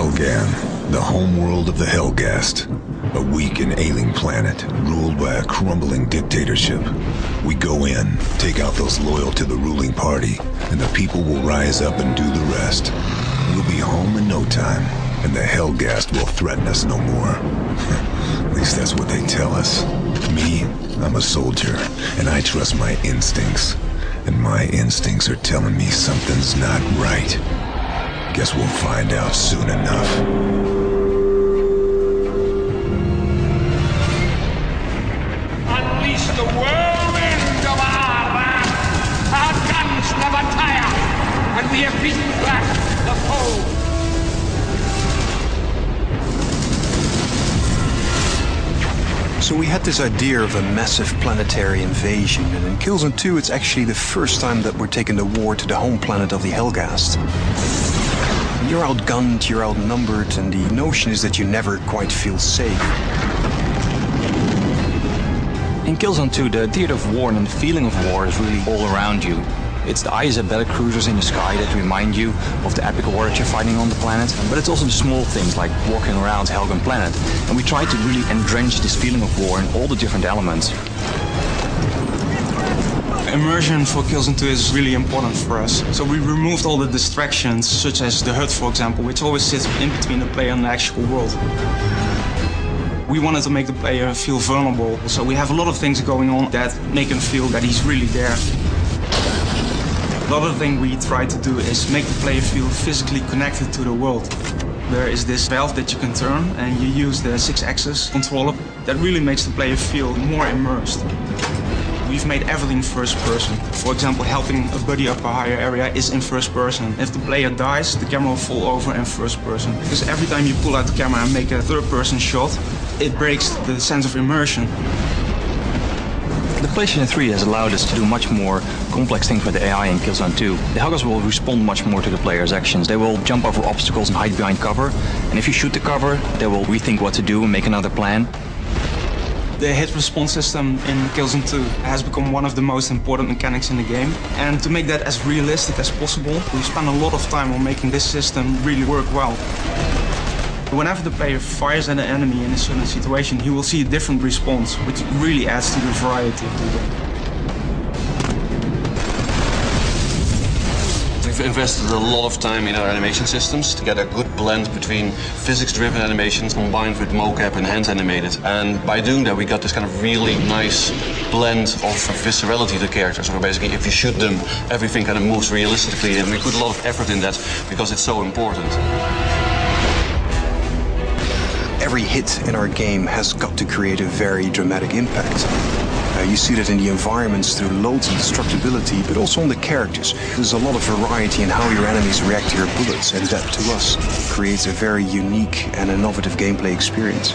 Helghast, the homeworld of the Helghast. A weak and ailing planet, ruled by a crumbling dictatorship. We go in, take out those loyal to the ruling party, and the people will rise up and do the rest. We'll be home in no time, and the Helghast will threaten us no more. At least that's what they tell us. Me, I'm a soldier, and I trust my instincts. And my instincts are telling me something's not right. Guess we'll find out soon enough. The whirlwind of our wrath. Our guns never tire, and we have beaten back the foe. So we had this idea of a massive planetary invasion, and in Killzone 2 it's actually the first time that we're taking the war to the home planet of the Helghast. You're outgunned, you're outnumbered, and the notion is that you never quite feel safe. In Killzone 2, the theater of war and the feeling of war is really all around you. It's the eyes of battlecruisers in the sky that remind you of the epic war that you're fighting on the planet, but it's also the small things like walking around Helghast planet. And we try to really entrench this feeling of war in all the different elements. Immersion for Killzone 2 is really important for us. So we removed all the distractions, such as the HUD, for example, which always sits in between the player and the actual world. We wanted to make the player feel vulnerable, so we have a lot of things going on that make him feel that he's really there. Another thing we try to do is make the player feel physically connected to the world. There is this valve that you can turn, and you use the 6-axis controller. That really makes the player feel more immersed. We've made everything first person. For example, helping a buddy up a higher area is in first person. If the player dies, the camera will fall over in first person. Because every time you pull out the camera and make a third person shot, it breaks the sense of immersion. The PlayStation 3 has allowed us to do much more complex things with the AI in Killzone 2. The Helghast will respond much more to the player's actions. They will jump over obstacles and hide behind cover. And if you shoot the cover, they will rethink what to do and make another plan. The hit response system in Killzone 2 has become one of the most important mechanics in the game. And to make that as realistic as possible, we spent a lot of time on making this system really work well. Whenever the player fires at an enemy in a certain situation, he will see a different response, which really adds to the variety of the game. We've invested a lot of time in our animation systems to get a good blend between physics-driven animations combined with mocap and hand-animated. And by doing that, we got this kind of really nice blend of viscerality to the characters, where basically if you shoot them, everything kind of moves realistically, and we put a lot of effort in that because it's so important. Every hit in our game has got to create a very dramatic impact. You see that in the environments through loads of destructibility, but also on the characters. There's a lot of variety in how your enemies react to your bullets, and that, to us, creates a very unique and innovative gameplay experience.